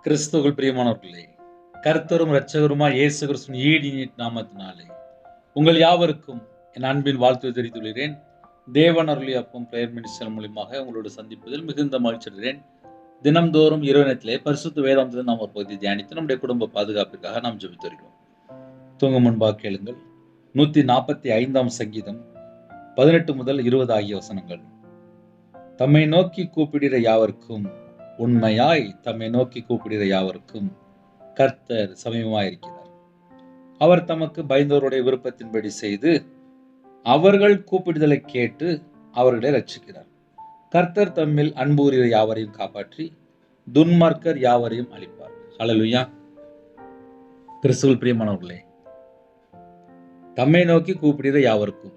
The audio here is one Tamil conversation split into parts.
கிறிஸ்துவுக்குள் பிரியமானவர்களே, கர்த்தரும் இரட்சகருமாய் இயேசு கிறிஸ்துவின் ஈடிய நாமத்தினாலே உங்கள் யாவருக்கும் என் அன்பின் வாழ்த்து தெரிவித்துள்ளேன். தேவன் அருளிய அப்பம் பிரேயர் மினிஸ்டர் மூலியமாக உங்களோடு சந்திப்பதில் மிகுந்த மகிழ்ச்சி அடைகிறேன். தினம்தோறும் இரவு நேரத்திலே பரிசுத்த வேதாந்தத்தை நாம் ஒரு பகுதி தியானித்து நம்முடைய குடும்ப பாதுகாப்பிற்காக நாம் ஜெபித்து வருகிறோம். தூங்கும் முன்பாக கேளுங்கள். 145 சங்கீதம் 18 முதல் 20 ஆகிய வசனங்கள். தம்மை நோக்கி கூப்பிடுகிற யாவருக்கும், உண்மையாய் தம்மை நோக்கி கூப்பிடுகிற யாவருக்கும் கர்த்தர் சமீபமாயிருக்கிறார். அவர் தமக்கு பயந்தோருடைய விருப்பத்தின்படி செய்து அவர்கள் கூப்பிடுதலை கேட்டு அவர்களை ரட்சிக்கிறார். கர்த்தர் தம்மில் அன்புகிற யாவரையும் காப்பாற்றி துன்மார்க்கர் யாவரையும் அழிப்பார். ஹல்லேலூயா. கிறிஸ்துவுக்குள் பிரியமானவர்களே, தம்மை நோக்கி கூப்பிடுகிற யாவருக்கும்,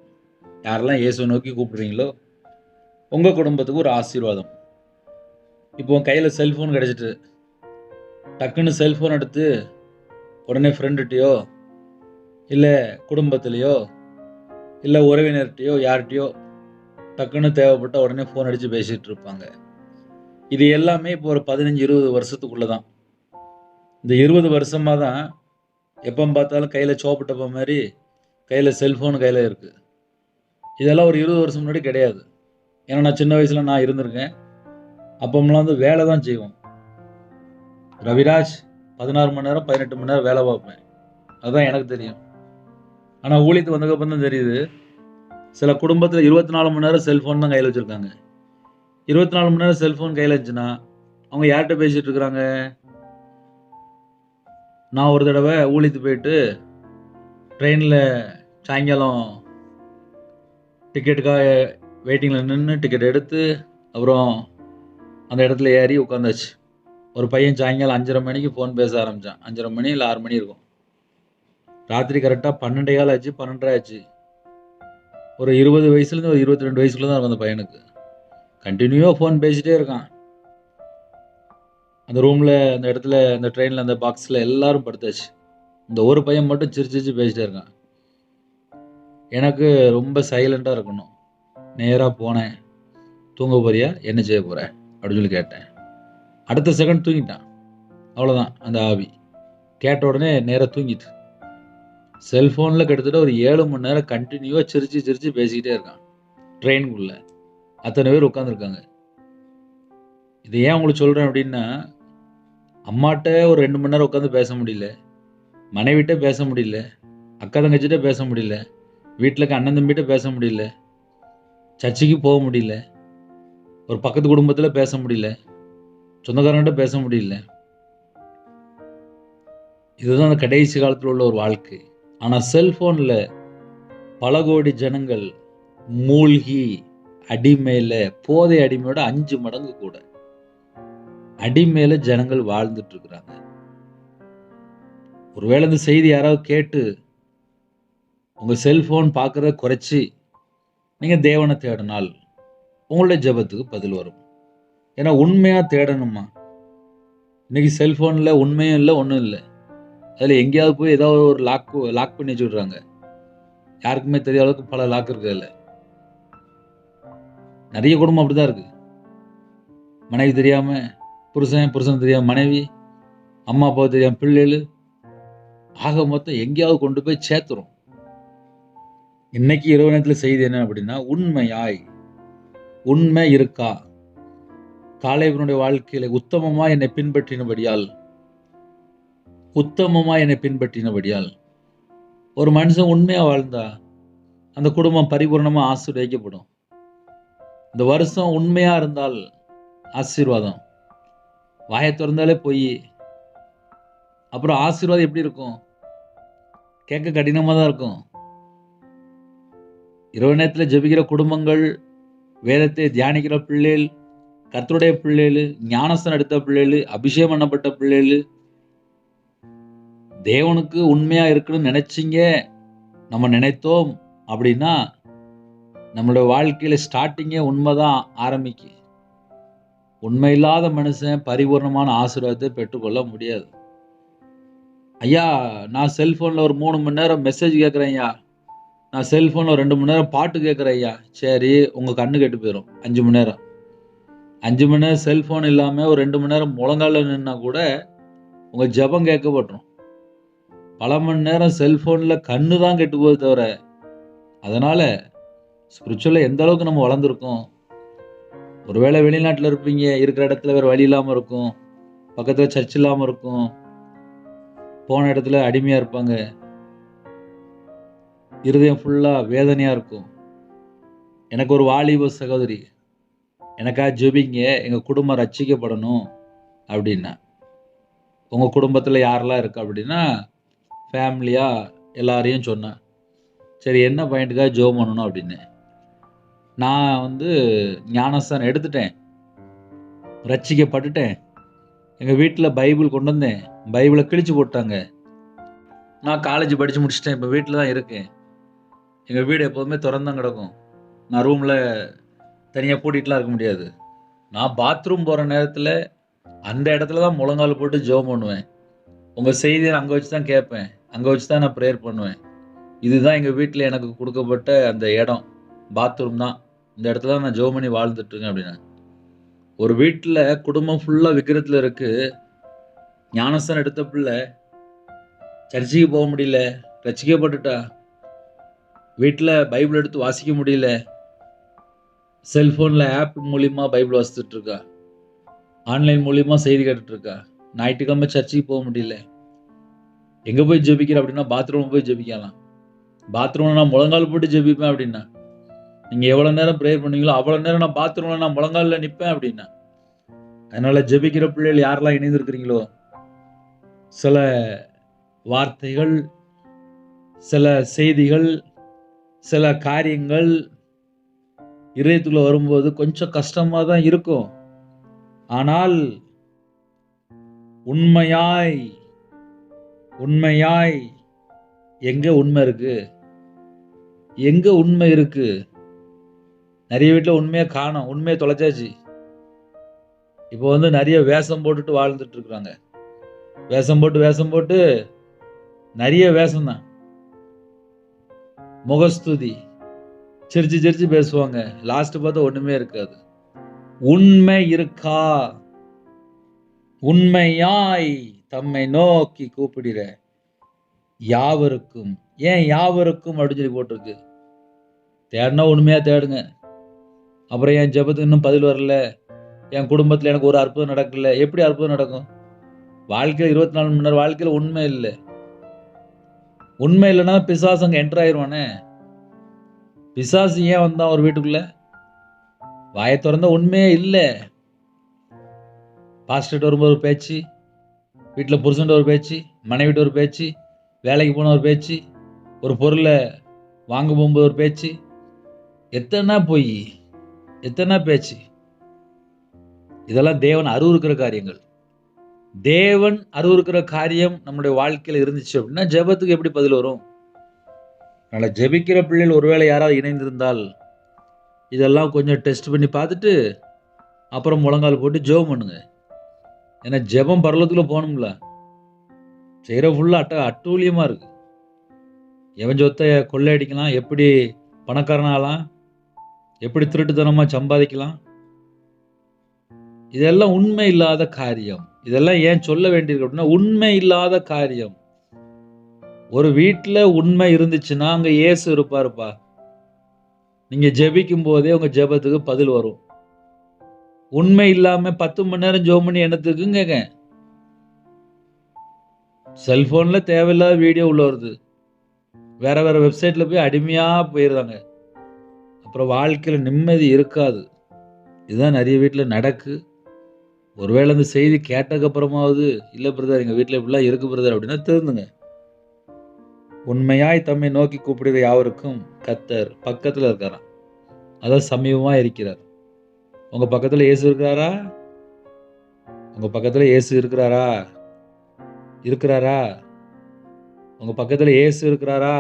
யாரெல்லாம் இயேசுவை நோக்கி கூப்பிடுறீங்களோ உங்க குடும்பத்துக்கு ஒரு ஆசீர்வாதம். இப்போ கையில் செல்ஃபோன் கிடச்சிட்டு டக்குன்னு செல்ஃபோன் எடுத்து உடனே ஃப்ரெண்டுகிட்டையோ இல்லை குடும்பத்துலேயோ இல்லை உறவினர்கிட்டையோ யார்கிட்டையோ டக்குன்னு தேவைப்பட்ட உடனே ஃபோன் அடித்து பேசிகிட்டு இருப்பாங்க. இது எல்லாமே இப்போ ஒரு 15-20 வருஷத்துக்குள்ளே தான். இந்த 20 வருஷமாக தான் எப்போ பார்த்தாலும் கையில் சோப்பு டப்பா மாதிரி கையில் செல்ஃபோன் கையில் இருக்குது. இதெல்லாம் ஒரு 20 வருஷம் முன்னாடி கிடையாது. ஏன்னா நான் சின்ன வயசில் நான் இருந்திருக்கேன். அப்போம்லாம் வந்து வேலை தான் செய்வோம். ரவிராஜ் 16 மணி நேரம் 18 மணி நேரம் வேலை பார்ப்பேன். அதுதான் எனக்கு தெரியும். ஆனால் ஊழியத்துக்கு வந்ததுக்கப்புறம் தான் தெரியுது, சில குடும்பத்தில் 24 மணி நேரம் செல்ஃபோன் தான் கையில் வச்சுருக்காங்க. 24 மணி நேரம் செல்ஃபோன் கையில் இருந்துச்சுன்னா அவங்க யார்கிட்ட பேசிகிட்டு இருக்கிறாங்க? நான் ஒரு தடவை ஊழியத்துக்கு போயிட்டு ட்ரெயினில் சாயங்காலம் டிக்கெட்டுக்காக வெயிட்டிங்கில் நின்று டிக்கெட் எடுத்து அப்புறம் அந்த இடத்துல ஏறி உட்காந்தாச்சு. ஒரு பையன் சாயங்காலம் 5:30 மணிக்கு ஃபோன் பேச ஆரம்பித்தான். 5:30 மணி இல்லை 6 மணி இருக்கும். ராத்திரி கரெக்டாக 12:15 ஆச்சு, 12:30 ஆச்சு. ஒரு 20 வயசுலேருந்து ஒரு 22 வயசுக்குள்ள தான் இருக்கும் அந்த பையனுக்கு. கண்டினியூவாக ஃபோன் பேசிகிட்டே இருக்கான். அந்த ரூமில், அந்த இடத்துல, அந்த ட்ரெயினில், அந்த பாக்ஸில் எல்லாரும் படுத்தாச்சு. இந்த ஒரு பையன் மட்டும் சிரிச்சு பேசிகிட்டே இருக்கான். எனக்கு ரொம்ப சைலண்ட்டாக இருக்கணும். நேராக போனேன். தூங்க போறியா, என்ன செய்ய போகிற அப்படின்னு சொல்லி கேட்டேன். அடுத்த செகண்ட் தூங்கிட்டான். அவ்வளோதான் அந்த ஆவி. கேட்ட உடனே நேராக தூங்கிட்டு செல்ஃபோனில் கிட்டத்தட்ட ஒரு 7 மணி நேரம் கண்டினியூவாக சிரிச்சு பேசிக்கிட்டே இருக்கான். ட்ரெயினுக்குள்ளே அத்தனை பேர் உட்காந்துருக்காங்க. இது ஏன் உங்களுக்கு சொல்கிறேன் அப்படின்னா, அம்மாட்ட ஒரு 2 மணி நேரம் உட்காந்து பேச முடியல, மனைவிட்ட பேச முடியல, அக்கா தங்கச்சிட்ட பேச முடியல, வீட்டில் இருக்க அண்ணன் தம்பிகிட்ட பேச முடியல, சர்ச்சுக்கு போக முடியல, ஒரு பக்கத்து குடும்பத்தில் பேச முடியல, சொந்தக்காரங்கிட்ட பேச முடியல. இதுதான் அந்த கடைசி காலத்தில் உள்ள ஒரு வாழ்க்கை. ஆனால் செல்ஃபோனில் பல கோடி ஜனங்கள் மூழ்கி அடிமையில், போதை அடிமையோட 5 மடங்கு கூட அடிமையில் ஜனங்கள் வாழ்ந்துட்டு இருக்கிறாங்க. ஒருவேளை இந்த செய்தி யாராவது கேட்டு உங்கள் செல்ஃபோன் பார்க்குறத குறைச்சி நீங்கள் தேவனை தேடினால் உங்களுடைய ஜெபத்துக்கு பதில் வரும். ஏன்னா உண்மையாக தேடணுமா? இன்றைக்கி செல்ஃபோனில் உண்மையும் இல்லை, ஒன்றும் இல்லை. அதில் எங்கேயாவது போய் ஏதாவது ஒரு லாக் பண்ணி வச்சுடுறாங்க. யாருக்குமே தெரியாத அளவுக்கு பல லாக் இருக்குது. அதில் நிறைய குடும்பம் அப்படி தான் இருக்குது. மனைவி தெரியாமல் புருஷன், புருஷன் தெரியாமல் மனைவி, அம்மா அப்பா தெரியாமல் பிள்ளைகள், ஆக மொத்தம் எங்கேயாவது கொண்டு போய் சேர்த்துரும். இன்னைக்கு இரவு நேரத்தில் செய்தி என்ன அப்படின்னா, உண்மையாய், உண்மை இருக்கா? காலேபினுடைய வாழ்க்கையில உத்தமமா என்னை பின்பற்றினபடியால் ஒரு மனுஷன் உண்மையா வாழ்ந்தா அந்த குடும்பம் பரிபூர்ணமா ஆசீர்வதிக்கப்படும். இந்த வருஷம் உண்மையா இருந்தால் ஆசீர்வாதம். வாயை திறந்தாலே போய், அப்புறம் ஆசீர்வாதம் எப்படி இருக்கும்? கேட்க கடினமா தான் இருக்கும். இரவு நேரத்தில் ஜெபிக்கிற குடும்பங்கள், வேதத்தை தியானிக்கிற பிள்ளைகள், கர்த்தருடைய பிள்ளைகள், ஞானஸ்தானம் எடுத்த பிள்ளைகள், அபிஷேகம் பண்ணப்பட்ட பிள்ளைகள், தேவனுக்கு உண்மையா இருக்குன்னு நினைச்சிங்க, நம்ம நினைத்தோம் அப்படின்னா நம்மளுடைய வாழ்க்கையில ஸ்டார்டிங்கே உண்மைதான் ஆரம்பிக்கு. உண்மை இல்லாத மனுஷன் பரிபூர்ணமான ஆசீர்வாதத்தை பெற்றுக்கொள்ள முடியாது. ஐயா, நான் செல்போனில் ஒரு 3 மணி நேரம் மெசேஜ் கேட்குறேன் ஐயா, நான் செல்ஃபோனில் ஒரு 2 மணி நேரம் பாட்டு கேட்குறேன் ஐயா. சரி, உங்கள் கண்ணு கெட்டு போயிடும். 5 மணி நேரம் செல்ஃபோன் இல்லாமல் ஒரு 2 மணி நேரம் முழங்கால நின்னா கூட உங்கள் ஜெபம் கேட்கப்பட்டுரும். பல மணி நேரம் செல்ஃபோனில் கண்ணு தான் கெட்டு போகுது தவிர, அதனால் ஸ்பிரிச்சுவலாக எந்த அளவுக்கு நம்ம வளர்ந்துருக்கோம். ஒருவேளை வெளிநாட்டில் இருப்பீங்க, இருக்கிற இடத்துல வேறு வழி இல்லாமல் இருக்கும், பக்கத்தில் சர்ச் இல்லாமல் இருக்கும், போன இடத்துல அடிமையாக இருப்பாங்க, இருதயம் ஃபுல்லாக வேதனையாக இருக்கும். எனக்கு ஒரு வாலிப சகோதரி, எனக்காக ஜெபிங்க, எங்கள் குடும்பம் ரட்சிக்கப்படணும் அப்படின்னா. உங்கள் குடும்பத்தில் யாரெல்லாம் இருக்கா அப்படின்னா, ஃபேமிலியாக எல்லாரையும் சொன்னேன். சரி, என்ன பாயிண்ட்டுக்காக ஜெபம் பண்ணணும் அப்படின்னு. நான் ஞானஸ்தானம் எடுத்துட்டேன், ரட்சிக்கப்பட்டுட்டேன். எங்கள் வீட்டில் பைபிள் கொண்டு வந்தேன், பைபிளை கிழிச்சு போட்டாங்க. நான் காலேஜ் படித்து முடிச்சிட்டேன், இப்போ வீட்டில் தான் இருக்கேன். எங்கள் வீடு எப்போதுமே திறந்தான் கிடக்கும். நான் ரூமில் தனியாக பூட்டிகிட்டுலாம் இருக்க முடியாது. நான் பாத்ரூம் போகிற நேரத்தில் அந்த இடத்துல தான் முழங்கால் போட்டு ஜெபம் பண்ணுவேன். உங்கள் செய்தியை நான் அங்கே வச்சு தான் கேட்பேன், அங்கே வச்சு தான் நான் ப்ரேயர் பண்ணுவேன். இதுதான் எங்கள் வீட்டில் எனக்கு கொடுக்கப்பட்ட அந்த இடம், பாத்ரூம் தான். இந்த இடத்துல தான் நான் ஜெபம் பண்ணி வாழ்ந்துட்டுருக்கேன் அப்படின்னா. ஒரு வீட்டில் குடும்பம் ஃபுல்லாக விக்கிரத்தில் இருக்குது. ஞானஸ்தானம் எடுத்த பிள்ளை சர்ச்சுக்கு போக முடியல, ரட்சிக்கப்பட்டுட்டா. வீட்டில் பைபிள் எடுத்து வாசிக்க முடியல, செல்ஃபோனில் ஆப் மூலிமா பைபிள் வாசித்துட்ருக்கா, ஆன்லைன் மூலிமா செய்தி கேட்டுட்ருக்கா. ஞாயிற்றுக்கிழமை சர்ச்சுக்கு போக முடியல. எங்கே போய் ஜெபிக்கிற அப்படின்னா, பாத்ரூம் போய் ஜெபிக்கலாம். பாத்ரூமில் நான் முழங்கால் போட்டு ஜெபிப்பேன் அப்படின்னா. நீங்கள் எவ்வளோ நேரம் ப்ரேயர் பண்ணீங்களோ அவ்வளோ நேரம் நான் பாத்ரூமில் நான் முழங்காலில் நிற்பேன் அப்படின்னா. அதனால் ஜெபிக்கிற பிள்ளைகள் யாரெல்லாம் இணைந்திருக்கிறீங்களோ, சில வார்த்தைகள், சில செய்திகள், சில காரியங்கள் இதயத்துக்குள்ள வரும்போது கொஞ்சம் கஷ்டமாக தான் இருக்கும். ஆனால் உண்மையாய் உண்மையாய் எங்கே உண்மை இருக்கு? எங்கே உண்மை இருக்கு? நிறைய வீட்டில் உண்மையை காணோம், உண்மையை தொலைச்சாச்சு. இப்போ நிறைய வேஷம் போட்டுட்டு வாழ்ந்துட்டு இருக்கிறாங்க. வேஷம் போட்டு நிறைய வேஷம்தான். முகஸ்துதி, சிரிச்சு பேசுவாங்க. லாஸ்ட் பார்த்தா ஒண்ணுமே இருக்காது. உண்மை இருக்கா? உண்மையாய் தம்மை நோக்கி கூப்பிடுற யாவருக்கும். ஏன் யாவருக்கும் அப்படின்னு சொல்லி போட்டிருக்கு? தேடினா உண்மையா தேடுங்க. அப்புறம் என் ஜெபத்துக்கு இன்னும் பதில் வரல, என் குடும்பத்தில் எனக்கு ஒரு அற்புதம் நடக்கல. எப்படி அற்புதம் நடக்கும்? வாழ்க்கையில் 24 மணி நேரம் வாழ்க்கையில் உண்மை இல்லை. உண்மை இல்லைன்னா பிசாசு அங்கே என்டர் ஆயிடுவானே. பிசாசு ஏன் வந்தான் ஒரு வீட்டுக்குள்ள? வாயை திறந்த உண்மையே இல்லை. பாஸ்டர்கிட்ட வரும்போது ஒரு பேச்சு, வீட்டில் புருஷன்ட்ட ஒரு பேச்சு, மனைவிட்ட ஒரு பேச்சு, வேலைக்கு போன ஒரு பேச்சு, ஒரு பொருளை வாங்க போகும்போது ஒரு பேச்சு. எத்தனை பொய், எத்தனை பேச்சு. இதெல்லாம் தேவன் அருவருக்கிற காரியங்கள். தேவன் அருவருக்கிற காரியம் நம்முடைய வாழ்க்கையில் இருந்துச்சு அப்படின்னா ஜெபத்துக்கு எப்படி பதில் வரும்? அதனால் ஜெபிக்கிற பிள்ளைகள் ஒருவேளை யாராவது இணைந்திருந்தால் இதெல்லாம் கொஞ்சம் டெஸ்ட் பண்ணி பார்த்துட்டு அப்புறம் முழங்கால் போட்டு ஜெபம் பண்ணுங்க. ஏன்னா ஜெபம் பரலோகத்துக்குள்ள போகணும்ல. செய்கிற ஃபுல்லாக அட்டூழியமாக இருக்கு. எவன் சொத்தை கொள்ளையடிக்கலாம், எப்படி பணக்காரனாகலாம், எப்படி திருட்டுத்தனமாக சம்பாதிக்கலாம், இதெல்லாம் உண்மை இல்லாத காரியம். இதெல்லாம் ஏன் சொல்ல வேண்டியிருக்கு அப்படின்னா, உண்மை இல்லாத காரியம். ஒரு வீட்டில் உண்மை இருந்துச்சுன்னா அங்கே இயேசு இருப்பாருப்பா. நீங்கள் ஜெபிக்கும் போதே உங்கள் ஜெபத்துக்கு பதில் வரும். உண்மை இல்லாமல் 10 மணி நேரம் ஜெபம் பண்ணி என்னத்துக்குங்க? செல்ஃபோனில் தேவையில்லாத வீடியோ உள்ள வருது, வேற வேற வெப்சைட்டில் போய் அடிமையாக போயிடுறாங்க. அப்புறம் வாழ்க்கையில் நிம்மதி இருக்காது. இதுதான் நிறைய வீட்டில் நடக்கு. ஒருவேளை அந்த செய்தி கேட்டதுக்கப்புறமாவது, இல்லை பிரதர் எங்கள் வீட்டில் இப்படிலாம் இருக்கு பிரதர் அப்படின்னா திருந்துங்க. உண்மையாய் தம்மை நோக்கி கூப்பிடுற யாவருக்கும் கர்த்தர் பக்கத்தில் இருக்காராம். அதான் சமீபமாக இருக்கிறார். உங்கள் பக்கத்தில் இயேசு இருக்கிறாரா? உங்கள் பக்கத்தில் இயேசு இருக்கிறாரா? இருக்கிறாரா? உங்கள் பக்கத்தில் இயேசு இருக்கிறாரா?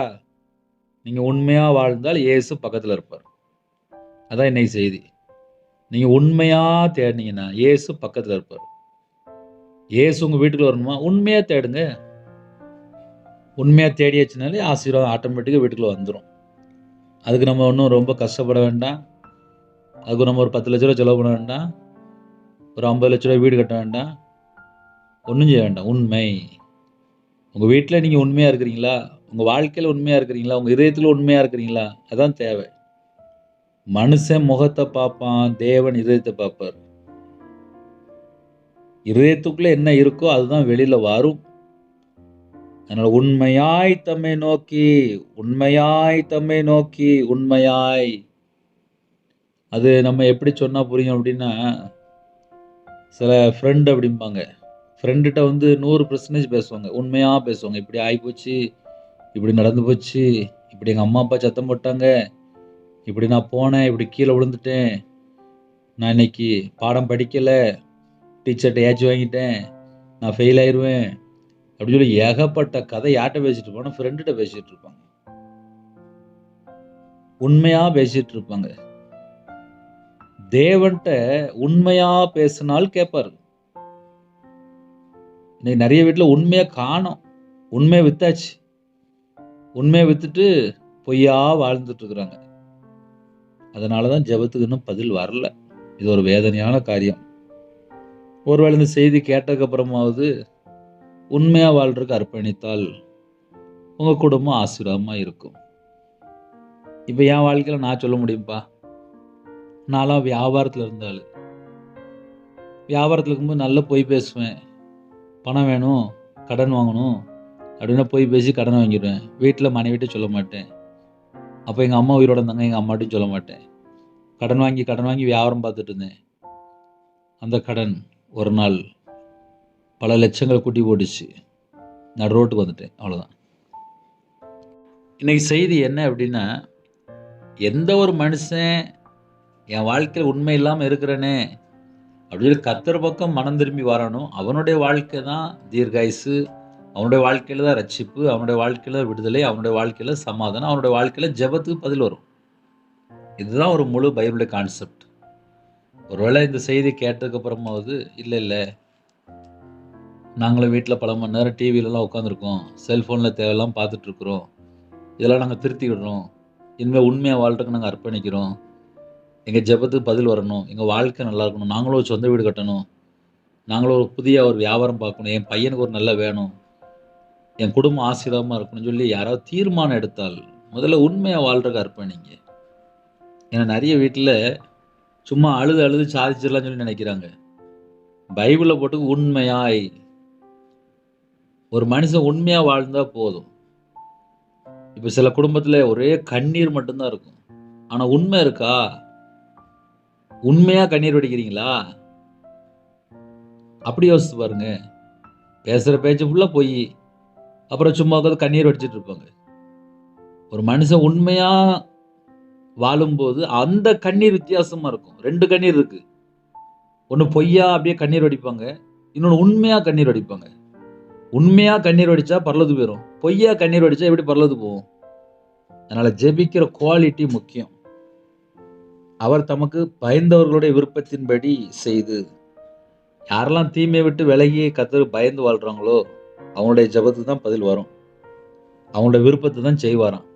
நீங்கள் உண்மையாக வாழ்ந்தால் இயேசு பக்கத்தில் இருப்பார். அதான் இன்னைக்கு செய்தி. நீங்கள் உண்மையாக தேடினீங்கன்னா இயேசு பக்கத்தில் இருப்பார். இயேசு உங்கள் வீட்டுக்குள்ள வரணுமா? உண்மையாக தேடுங்க. உண்மையாக தேடியாச்சுனாலே ஆசீர்வாதம் ஆட்டோமேட்டிக்காக வீட்டுக்குள்ள வந்துடும். அதுக்கு நம்ம ஒன்றும் ரொம்ப கஷ்டப்பட வேண்டாம். அதுக்கு நம்ம ஒரு 10 லட்ச ரூபா செலவு பண்ண வேண்டாம். ஒரு 50 லட்ச ரூபா வீடு கட்ட வேண்டாம். ஒண்ணும் செய்ய வேண்டாம். உண்மை. உங்க வீட்ல நீங்க உண்மையா இருக்கிறீங்களா? உங்க வாழ்க்கையில உண்மையா இருக்கிறீங்களா? உங்க இதயத்துல உண்மையா இருக்கிறீங்களா? அதான் தேவை. மனுஷன் முகத்த பார்ப்பான், தேவன் இதயத்த பார்ப்பார். இதயத்துக்குள்ள என்ன இருக்கோ அதுதான் வெளியில வரும். அதனால உண்மையாய் அது நம்ம எப்படி சொன்னா புரியும் அப்படின்னா, சில ஃப்ரெண்ட் அப்படிம்பாங்க. ஃப்ரெண்டுட்ட வந்து 100% பேசுவாங்க. உண்மையா பேசுவாங்க. இப்படி ஆயிப்போச்சு, இப்படி நடந்து போச்சு, இப்படி எங்க அம்மா, அப்பா சத்தம் போட்டாங்க, இப்படி நான் போனேன், இப்படி கீழ விழுந்துட்டேன், நான் இன்னைக்கு பாடம் படிக்கல, டீச்சர்ட்ட ஏச்சு வாங்கிட்டேன், நான் ஃபெயில் ஆயிருவேன், அப்படின்னு சொல்லி ஏகப்பட்ட கதை யார்ட்ட பேசிட்டு இருப்பாங்கன்னா, ஃப்ரெண்டுட்ட பேசிட்டு இருப்பாங்க. உண்மையா பேசிட்டு இருப்பாங்க. தேவன்ட்ட உண்மையா பேசினால் கேட்பாரு. இன்னைக்கு நிறைய வீட்ல உண்மையா காணோம். உண்மைய வித்தாச்சு. உண்மைய வித்துட்டு பொய்யா வாழ்ந்துட்டு இருக்கிறாங்க. அதனால தான் ஜெபத்துக்கு இன்னும் பதில் வரல. இது ஒரு வேதனையான காரியம். ஒருவேளை இந்த செய்தி கேட்டதுக்கு அப்புறமாவது உண்மையா வாழ்றதுக்கு அர்ப்பணித்தால் உங்க குடும்பம் ஆசீர்வாதமா இருக்கும். இப்ப என் வாழ்க்கையில நான் சொல்ல முடியும்ப்பா. நான்லாம் வியாபாரத்துல இருந்த ஆளு. வியாபாரத்துல இருக்கும்போது நல்லா பொய் பேசுவேன். பணம் வேணும், கடன் வாங்கணும் அப்படின்னா பொய் பேசி கடன் வாங்கிடுவேன். வீட்ல மனைவிட்ட சொல்ல மாட்டேன். அப்ப எங்க அம்மா உயிரோட இருந்தாங்க. எங்க அம்மாட்டயும் சொல்ல மாட்டேன். கடன் வாங்கி வியாபாரம் பார்த்துட்டு இருந்தேன். அந்த கடன் ஒரு நாள் பல லட்சங்கள கூட்டி போட்டுச்சு. நடு ரோட்டுக்கு வந்துட்டேன். அவ்வளோதான். இன்னைக்கு செய்தி என்ன அப்படின்னா, எந்த ஒரு மனுஷன் என் வாழ்க்கையில உண்மை இல்லாம இருக்கிறேனே அப்படின்னு சொல்லி கர்த்தர் பக்கம் மனம் திரும்பி வரணும். அவனுடைய வாழ்க்கை தான் தீர்காயுசு. அவனுடைய வாழ்க்கையில தான் ரட்சிப்பு. அவனுடைய வாழ்க்கையில விடுதலை. அவனுடைய வாழ்க்கையில சமாதானம். அவனுடைய வாழ்க்கையில ஜெபத்துக்கு பதில் வரும். இதுதான் ஒரு முழு பைபிளுடைய கான்செப்ட். ஒருவேளை இந்த செய்தி கேட்டதுக்கு அப்புறமாவது இல்ல நாங்களும் வீட்ல பல மணி நேரம் டிவிலலாம் உட்காந்துருக்கோம். செல்ஃபோன்ல தேவையில்லாம பார்த்துட்டு இருக்கிறோம். இதெல்லாம் நாங்க திருத்திக்கிடுறோம். இனிமே உண்மையா வாழ்றதுக்கு நாங்க அர்ப்பணிக்கிறோம். எங்க ஜெபத்துக்கு பதில் வரணும். எங்க வாழ்க்கை நல்லா இருக்கணும். நாங்களும் ஒரு சொந்த வீடு கட்டணும். நாங்களும் ஒரு புதிய ஒரு வியாபாரம் பார்க்கணும். என் பையனுக்கு ஒரு நல்ல வேணும். என் குடும்பம் ஆசீர்வாதமா இருக்கணும்னு சொல்லி யாராவது தீர்மானம் எடுத்தால், முதல்ல உண்மையா வாழ்றதுக்கு அர்ப்பணிங்க. ஏன்னா நெறைய வீட்ல சும்மா அழுது அழுது சாதிச்சிடலாம்னு சொல்லி நினைக்கிறாங்க. பைபிள்ல போட்டு உண்மையாய். ஒரு மனுஷன் உண்மையா வாழ்ந்தா போதும். இப்ப சில குடும்பத்துல ஒரே கண்ணீர் மட்டும் தான் இருக்கும். ஆனா உண்மை இருக்கா? உண்மையா கண்ணீர் வடிக்கிறீங்களா? அப்படி யோசிச்சு பாருங்க. பேசுற பேச்சு ஃபுல்லா பொய். அப்புறம் சும்மா உட்காந்து கண்ணீர் வடிச்சிட்டு இருப்பாங்க. ஒரு மனுஷன் உண்மையா வாழும்போது அந்த கண்ணீர் வித்தியாசமா இருக்கும். 2 கண்ணீர் இருக்கு. ஒண்ணு பொய்யா அப்படியே கண்ணீர் வடிப்பாங்க. இன்னொன்னு உண்மையா கண்ணீர் வடிப்பாங்க. உண்மையா கண்ணீர் வடிச்சா பரலோகத்துக்கு போயிரும். பொய்யா கண்ணீர் வடிச்சா எப்படி பரலோகத்துக்கு போகும்? அதனால ஜெபிக்கிற குவாலிட்டி முக்கியம். அவர் தமக்கு பயந்தவர்களுடைய விருப்பத்தின்படி செய்து, யாரெல்லாம் தீமையை விட்டு விலகி கர்த்தருக்கு பயந்து வாழ்றாங்களோ, அவங்களுடைய ஜெபத்துக்கு தான் பதில் வரும். அவங்களுடைய விருப்பத்தை தான் செய்வாராம்.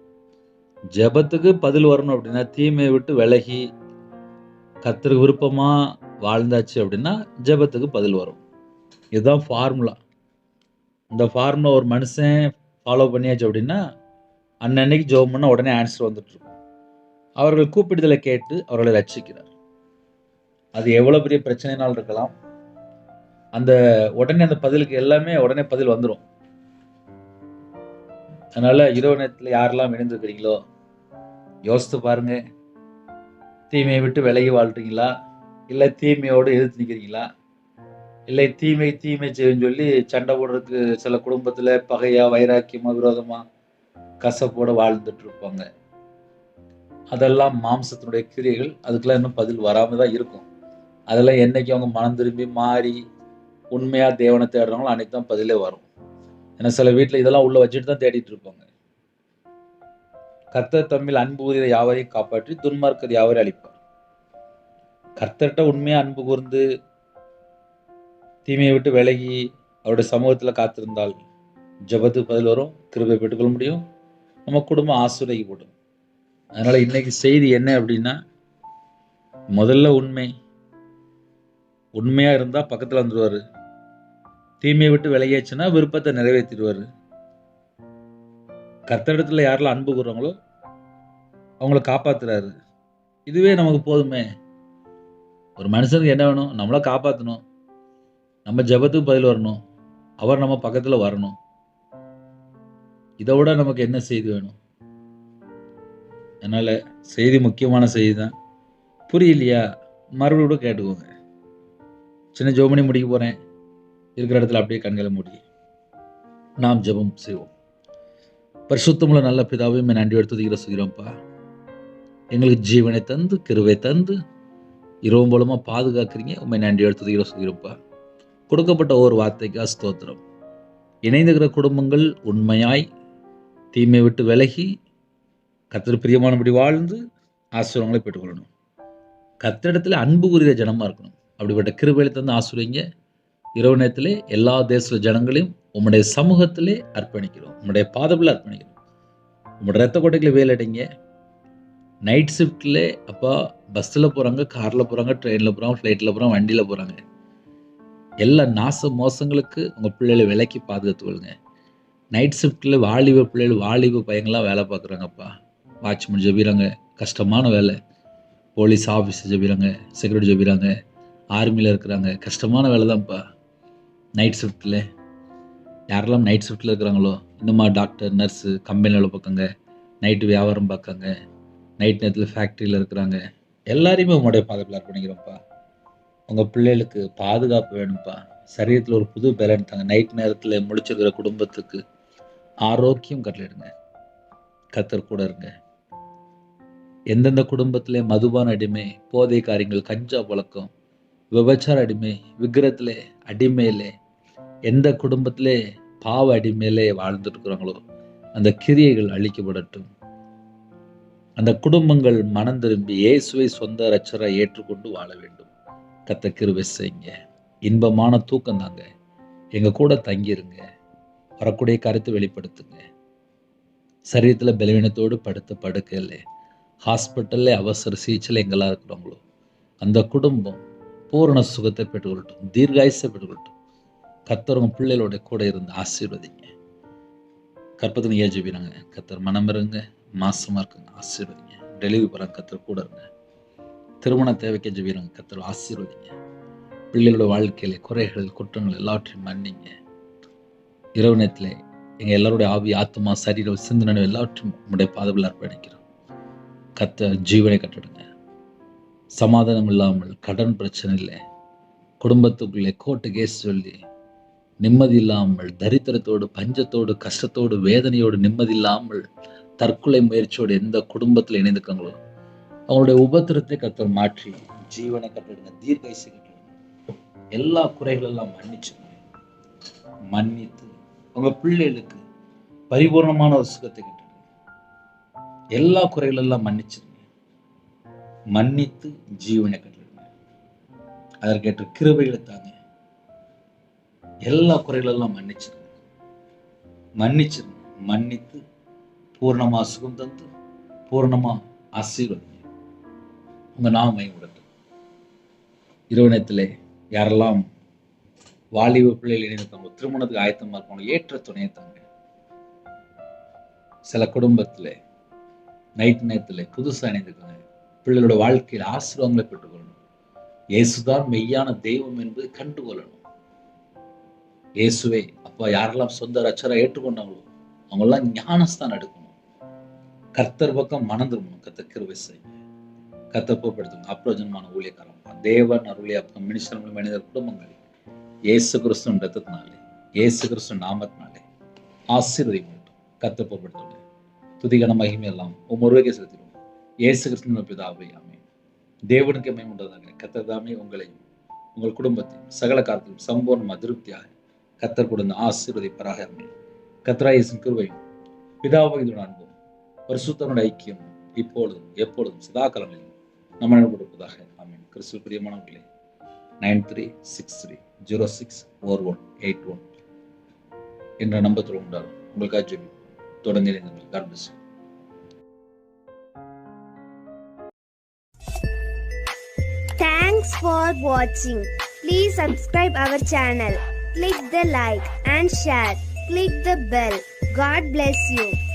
ஜெபத்துக்கு பதில் வரணும் அப்படின்னா, தீமையை விட்டு விலகி கர்த்தருக்கு விருப்பமா வாழ்ந்தாச்சு அப்படின்னா, ஜெபத்துக்கு பதில் வரும். இதுதான் ஃபார்முலா. இந்த ஃபார்முலா ஒரு மனுஷன் ஃபாலோ பண்ணியாச்சு அப்படின்னா, அன்னன்னைக்கு ஜெபம் பண்ணா உடனே ஆன்சர் வந்துட்டு இருக்கும். அவர்கள் கூப்பிடுதலை கேட்டு அவர்களை ரட்சிக்கிறார். அது எவ்வளவு பெரிய பிரச்சனைனாலும் இருக்கலாம். உடனே அந்த பதிலுக்கு எல்லாமே உடனே பதில் வந்துரும். அதனால இரவு நேரத்துல யாரெல்லாம் இணைந்திருக்கிறீங்களோ, யோசித்து பாருங்க. தீமையை விட்டு விலகி வாழ்றீங்களா? இல்ல தீமையோடு எதிர்த்து நிக்கிறீங்களா? இல்லை தீமை செய்யுன்னு சொல்லி சண்டை போடுறதுக்கு சில குடும்பத்துல பகையா, வைராக்கியமா, விரோதமா, கசப்போட வாழ்ந்துட்டு இருப்பாங்க. அதெல்லாம் மாம்சத்தினுடைய கிரியைகள். அதுக்கெல்லாம் இன்னும் பதில் வராம தான் இருக்கும். அதெல்லாம் என்னைக்கு அவங்க மனம் திரும்பி மாறி உண்மையா தேவனை தேடுறாங்களோ அன்னைக்கு தான் பதிலே வரும். ஏன்னா சில வீட்டுல இதெல்லாம் உள்ள வச்சுட்டு தான் தேடிட்டு இருப்பாங்க. கர்த்தர் தம்மில் அன்பு கூறிய யாவரையும் காப்பாற்றி துன்மார்க்கர் யாவரையும் அழிப்பார். கர்த்தர்ட்ட உண்மையா அன்பு கூர்ந்து தீமையை விட்டு விலகி அவருடைய சமூகத்துல காத்திருந்தால் ஜெபத்துக்கு பதில் வரும். கிருபை பெற்றுக்கொள்ள முடியும். நம்ம குடும்பம் ஆசீர்வதிக்கப்படும். அதனால இன்னைக்கு செய்தி என்ன அப்படின்னா, முதல்ல உண்மையா இருந்தா பக்கத்துல வந்துருவாரு. தீமையை விட்டு விலகியாச்சுன்னா விருப்பத்தை நிறைவேற்றிடுவார். கர்த்தரிடத்துல யாரெல்லாம் அன்பு கூறுறாங்களோ அவங்கள காப்பாத்துறாரு. இதுவே நமக்கு போதுமே. ஒரு மனுஷனுக்கு என்ன வேணும்? நம்மள காப்பாற்றணும், நம்ம ஜெபத்துக்கு பதில் வரணும், அவர் நம்ம பக்கத்தில் வரணும். இதை விட நமக்கு என்ன செய்தி வேணும்? அதனால் செய்தி முக்கியமான செய்தி தான். புரியலையா? மறுபடியும் கூட கேட்டுக்கோங்க. சின்ன ஜெபம் முடிக்க போகிறேன். இருக்கிற இடத்துல அப்படியே கண்களை மூடி நாம் ஜெபம் செய்வோம். பரிசுத்தமுள்ள நல்ல பிதாவே, நன்றி எடுத்து செய்கிறோம்ப்பா. எங்களுக்கு ஜீவனை தந்து கிருபை தந்து இரவும் மூலமாக பாதுகாக்கிறீங்க. உண்மை நன்றி எடுத்து செய்கிறோம்ப்பா. கொடுக்கப்பட்ட ஒவ்வொரு வார்த்தைக்கா ஸ்தோத்திரம். இணைந்துகிற குடும்பங்கள் உண்மையாய் தீமை விட்டு விலகி கர்த்தர் பிரியமானபடி வாழ்ந்து ஆசீர்வாதங்களை பெற்றுக்கொள்ளணும். கர்த்தரிடத்தில் அன்பு கூறிய ஜனமாக இருக்கணும். அப்படிப்பட்ட கிருபையை தந்து ஆசீர்வதிங்க. இரவு நேரத்திலே எல்லா தேச ஜனங்களையும் உம்முடைய சமூகத்திலே அர்ப்பணிக்கிறோம், உம்முடைய பாதத்தில் அர்ப்பணிக்கிறோம். உம்முடைய ரத்த கோட்டைகளை வேலையடைங்க. நைட் ஷிஃப்டில் அப்பா பஸ்ஸில் போகிறாங்க, காரில் போகிறாங்க, ட்ரெயினில் போகிறாங்க, ஃப்ளைட்டில் போகிறாங்க, வண்டியில் போகிறாங்க. எல்லா நாச மோசங்களுக்கு உங்கள் பிள்ளைகளை விலைக்கு பாதுகாத்துக்கொள்ளுங்க. நைட் ஷிஃப்ட்டில் வாலிப பிள்ளைகள் வாலிப பையங்கள்லாம் வேலை பார்க்குறாங்கப்பா. வாட்ச்மேன் ஜெபிறாங்க, கஷ்டமான வேலை. போலீஸ் ஆஃபீஸ் ஜெபிறாங்க, செக்யூரிட்டி ஜெபிறாங்க, ஆர்மியில் இருக்கிறாங்க, கஷ்டமான வேலை தான்ப்பா. நைட் ஷிஃப்ட்டில் யாரெல்லாம் நைட் ஷிஃப்ட்டில் இருக்கிறாங்களோ, இன்னுமா டாக்டர், நர்ஸு, கம்பெனியில் வேலை பார்க்காங்க, நைட்டு வியாபாரம் பார்க்காங்க, நைட் நேரத்தில் ஃபேக்ட்ரியில் இருக்கிறாங்க, எல்லாரையுமே உங்களுடைய பாதுகாப்பில் அர்ப்பணிக்கிறோம்ப்பா. உங்கள் பிள்ளைகளுக்கு பாதுகாப்பு வேணும்ப்பா. சரீரத்தில் ஒரு புது பலன் தாங்க. நைட் நேரத்தில் முழிச்சிருக்கிற குடும்பத்துக்கு ஆரோக்கியம் கட்டளையிடுங்க. கர்த்தர் கூட இருங்க. எந்தெந்த குடும்பத்திலே மதுபான அடிமை, போதை காரியங்கள், கஞ்சா பழக்கம், விபச்சார அடிமை, விக்கிரத்திலே அடிமையிலே, எந்த குடும்பத்திலே பாவ அடிமையிலே வாழ்ந்துட்டு இருக்கிறாங்களோ அந்த கிரியைகள் அழிக்கப்படட்டும். அந்த குடும்பங்கள் மனம் திரும்பி இயேசுவை சொந்த இரட்சகராய் ஏற்றுக்கொண்டு வாழ வேண்டும். கர்த்தர் கிருபை செய்யுங்க. இன்பமான தூக்கம் தாங்க. எங்கள் கூட தங்கிருங்க. வரக்கூடிய கருத்தை வெளிப்படுத்துங்க. சரீரத்தில் பலவீனத்தோடு படுத்த படுக்கையில், ஹாஸ்பிட்டலில் அவசர சிகிச்சையில் எங்கெல்லாம் இருக்கிறாங்களோ அந்த குடும்பம் பூரண சுகத்தை பெற்றுக்கொள்ளட்டும், தீர்காயுசை பெற்றுக்கொள்ளட்டும். கர்த்தர் உங்கள் பிள்ளைகளோட கூட இருந்து ஆசீர்வதிங்க. கற்பத்துக்கு ஏஜிபினாங்க. கர்த்தர் மனம் இருங்க. மாசமாக இருக்குங்க, ஆசீர்வதிங்க. டெலிவரி போகிறாங்க, கர்த்தர் கூட இருங்க. திருமண தேவைக்கு ஜெபிறாங்க, கர்த்தர் ஆசீர்வதிங்க. பிள்ளைகளோட வாழ்க்கையில குறைகள், குற்றங்கள் எல்லாவற்றையும் மன்னிங்க. இரவு நேரத்தில் எங்கள் எல்லாருடைய ஆவி, ஆத்மா, சரீரம், சிந்தனை எல்லாவற்றையும் உங்களுடைய பாதத்தில் அர்ப்பணிக்கிறோம். கர்த்தர் ஜீவனை கட்டிடுங்க. சமாதானம் இல்லாமல், கடன் பிரச்சனை இல்லை, குடும்பத்துக்குள்ளே கோர்ட்டு கேஸ் சொல்லி நிம்மதி இல்லாமல், தரித்திரத்தோடு, பஞ்சத்தோடு, கஷ்டத்தோடு, வேதனையோடு, நிம்மதி இல்லாமல், தற்கொலை முயற்சியோடு எந்த குடும்பத்தில் இணைந்துக்காங்களோ அவங்களுடைய உபத்திரத்தை கர்த்தர் மாற்றி ஜீவனை கட்டிடுங்க, தீர்காயுசை கட்டிடுங்க. எல்லா குறைகளெல்லாம் மன்னிச்சுங்க. மன்னித்து உங்க பிள்ளைகளுக்கு பரிபூர்ணமான ஒரு சுகத்தை கட்டிடுங்க. எல்லா குறைகளெல்லாம் மன்னிச்சுங்க. மன்னித்து ஜீவனை கட்டிடுங்க. அதற்கேற்ற கிருபைகளை தாங்க. எல்லா குறைகளெல்லாம் மன்னிச்சிருங்க. மன்னித்து பூர்ணமா சுகம் தந்து பூர்ணமா ஆசீர்வதிங்க. உங்க நாம மகிமைப்படட்டும். இரவு நேரத்திலே யாரெல்லாம் வாலிப பிள்ளைகள் இணைந்திருக்காங்களோ, திருமணத்துக்கு ஆயத்தமா இருக்கணும், ஏற்ற துணையை தாங்க. சில குடும்பத்துல நைட் நேரத்துல புதுசா இணைந்திருக்காங்க. பிள்ளைகளோட வாழ்க்கையில் ஆசீர்வாதங்களை பெற்றுக்கொள்ளணும். இயேசுதான் மெய்யான தெய்வம் என்பதை கண்டுகொள்ளணும். இயேசுவே அப்பா யாரெல்லாம் சொந்த ரட்சகரை ஏற்றுக்கொண்டாங்களோ அவங்கெல்லாம் ஞானஸ்தானம் எடுக்கணும். கர்த்தர் பக்கம் மனம் திரும்பணும். கர்த்தர் கிருபை செய்யுங்க. கர்த்தர் பொறுப்படுத்துங்க. அப்பிரயோஜனமான ஊழியக்காரன் தேவன் அருளிய மினிஸ்டர் மனித குடும்பங்கள் இயேசு கிறிஸ்துவின் ரத்தத்தினாலே, இயேசு கிறிஸ்துவின் நாமத்தினாலே ஆசீர்வதிக்கப்படட்டும். கர்த்தர் பொறுப்படுத்துங்க. துதிகன மகிமை எல்லாம் ஒவ்வொருவருக்கே செலுத்திடுவோம். இயேசு கிறிஸ்துவின் பிதாவே, ஆமென். தேவனுக்கு மகிமை உண்டாதாக. கர்த்தர் தாமே உங்களையும் உங்கள் குடும்பத்தையும் சகல காரியத்திலும் சம்பூர்ண அதிருப்தியாக கர்த்தர் கொடுத்த ஆசீர்வதிப்பராக. ஆமென். கர்த்தராகிய இயேசுவின் கிருபையும் பிதாவாகிய அன்பும் பரிசுத்தனுடைய ஐக்கியம் இப்பொழுதும் எப்பொழுதும் சதா காலங்களிலும் நம்ம கொடுப்பதாக. ஆமென். கிறிஸ்துவுக்குள் பிரியமானவர்களே, 9363064181 என்ற நம்பத்தில் உண்டாகும். உங்களுக்காக ஜெபி தொடர்ந்து இணைந்தீர்கள். God bless you. Thanks for watching. Please subscribe our channel. Click the like and share. Click the bell. God bless you.